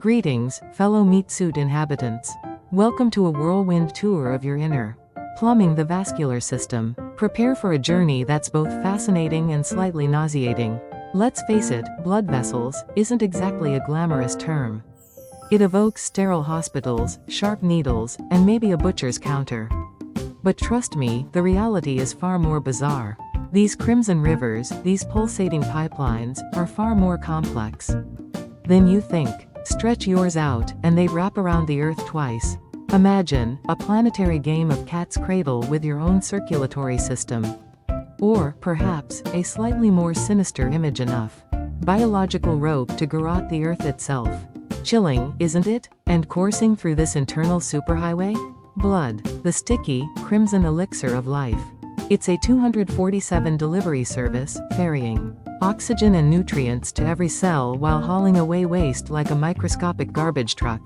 Greetings, fellow meat suit inhabitants. Welcome to a whirlwind tour of your inner plumbing, the vascular system. Prepare for a journey that's both fascinating and slightly nauseating. Let's face it, blood vessels isn't exactly a glamorous term. It evokes sterile hospitals, sharp needles, and maybe a butcher's counter. But trust me, the reality is far more bizarre. These crimson rivers, these pulsating pipelines, are far more complex than you think. Stretch yours out, and they wrap around the Earth twice. Imagine a planetary game of cat's cradle with your own circulatory system. Or, perhaps, a slightly more sinister image enough. Biological rope to garrote the Earth itself. Chilling, isn't it? And coursing through this internal superhighway? Blood, the sticky, crimson elixir of life. It's a 247 delivery service, ferrying oxygen and nutrients to every cell while hauling away waste like a microscopic garbage truck.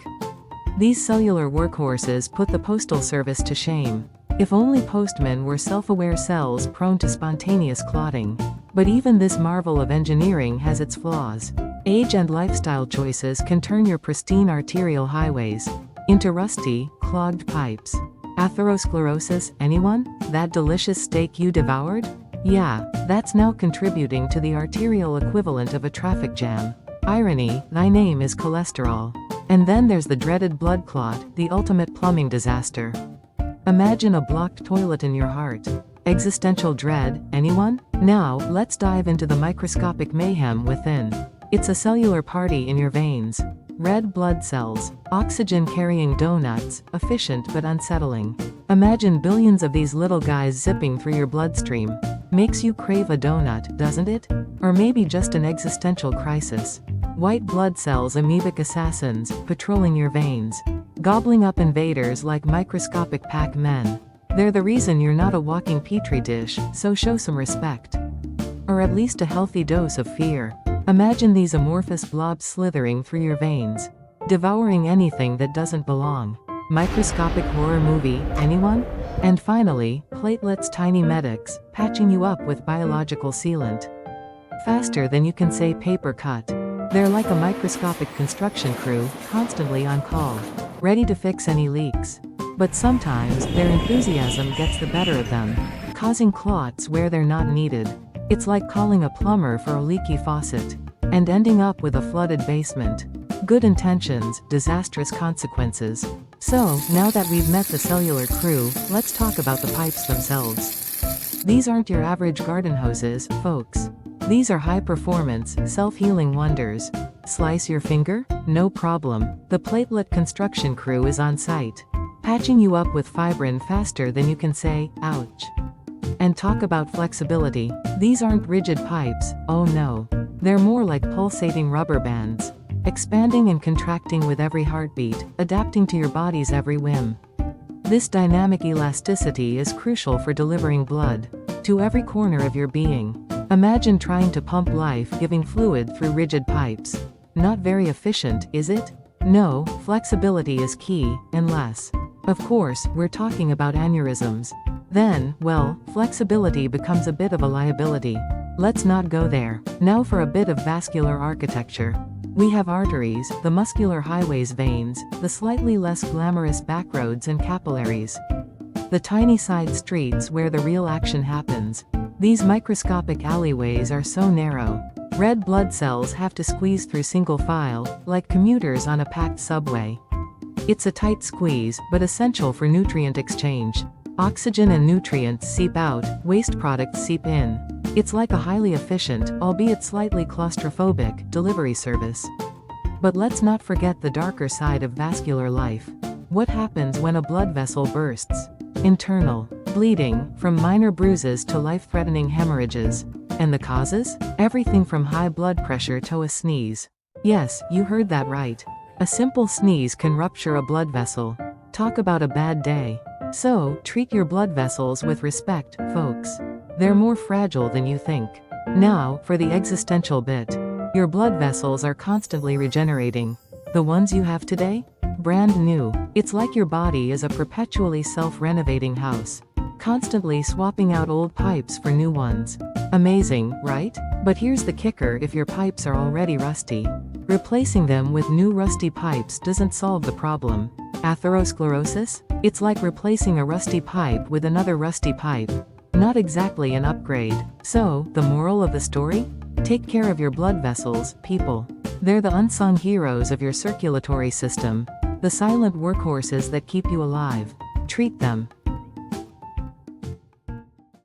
These cellular workhorses put the postal service to shame. If only postmen were self-aware cells prone to spontaneous clotting. But even this marvel of engineering has its flaws. Age and lifestyle choices can turn your pristine arterial highways into rusty, clogged pipes. Atherosclerosis, anyone? That delicious steak you devoured? Yeah, that's now contributing to the arterial equivalent of a traffic jam. Irony, thy name is cholesterol. And then there's the dreaded blood clot, the ultimate plumbing disaster. Imagine a blocked toilet in your heart. Existential dread, anyone? Now, let's dive into the microscopic mayhem within. It's a cellular party in your veins. Red blood cells, oxygen-carrying donuts, efficient but unsettling. Imagine billions of these little guys zipping through your bloodstream. Makes you crave a donut, doesn't it? Or maybe just an existential crisis. White blood cells, amoebic assassins, patrolling your veins. Gobbling up invaders like microscopic Pac-Men. They're the reason you're not a walking petri dish, so show some respect. Or at least a healthy dose of fear. Imagine these amorphous blobs slithering through your veins, devouring anything that doesn't belong. Microscopic horror movie, anyone? And finally, platelets, tiny medics, patching you up with biological sealant. Faster than you can say paper cut. They're like a microscopic construction crew, constantly on call, ready to fix any leaks. But sometimes, their enthusiasm gets the better of them, causing clots where they're not needed. It's like calling a plumber for a leaky faucet, and ending up with a flooded basement. Good intentions, disastrous consequences. So, now that we've met the cellular crew, let's talk about the pipes themselves. These aren't your average garden hoses, folks. These are high-performance, self-healing wonders. Slice your finger? No problem. The platelet construction crew is on site, patching you up with fibrin faster than you can say, ouch. And talk about flexibility. These aren't rigid pipes, oh no. They're more like pulsating rubber bands, expanding and contracting with every heartbeat, adapting to your body's every whim. This dynamic elasticity is crucial for delivering blood to every corner of your being. Imagine trying to pump life-giving fluid through rigid pipes. Not very efficient, is it? No, flexibility is key, unless, of course, we're talking about aneurysms. Then, well, flexibility becomes a bit of a liability. Let's not go there. Now for a bit of vascular architecture. We have arteries, the muscular highways, veins, the slightly less glamorous backroads and capillaries. The tiny side streets where the real action happens. These microscopic alleyways are so narrow. Red blood cells have to squeeze through single file, like commuters on a packed subway. It's a tight squeeze, but essential for nutrient exchange. Oxygen and nutrients seep out, waste products seep in. It's like a highly efficient, albeit slightly claustrophobic, delivery service. But let's not forget the darker side of vascular life. What happens when a blood vessel bursts? Internal bleeding, from minor bruises to life-threatening hemorrhages. And the causes? Everything from high blood pressure to a sneeze. Yes, you heard that right. A simple sneeze can rupture a blood vessel. Talk about a bad day. So, treat your blood vessels with respect, folks. They're more fragile than you think. Now, for the existential bit. Your blood vessels are constantly regenerating. The ones you have today? Brand new. It's like your body is a perpetually self-renovating house. constantly swapping out old pipes for new ones. Amazing, right? But here's the kicker: if your pipes are already rusty, replacing them with new rusty pipes doesn't solve the problem. Atherosclerosis? It's like replacing a rusty pipe with another rusty pipe. Not exactly an upgrade. So, the moral of the story? Take care of your blood vessels, people. They're the unsung heroes of your circulatory system. The silent workhorses that keep you alive. Treat them.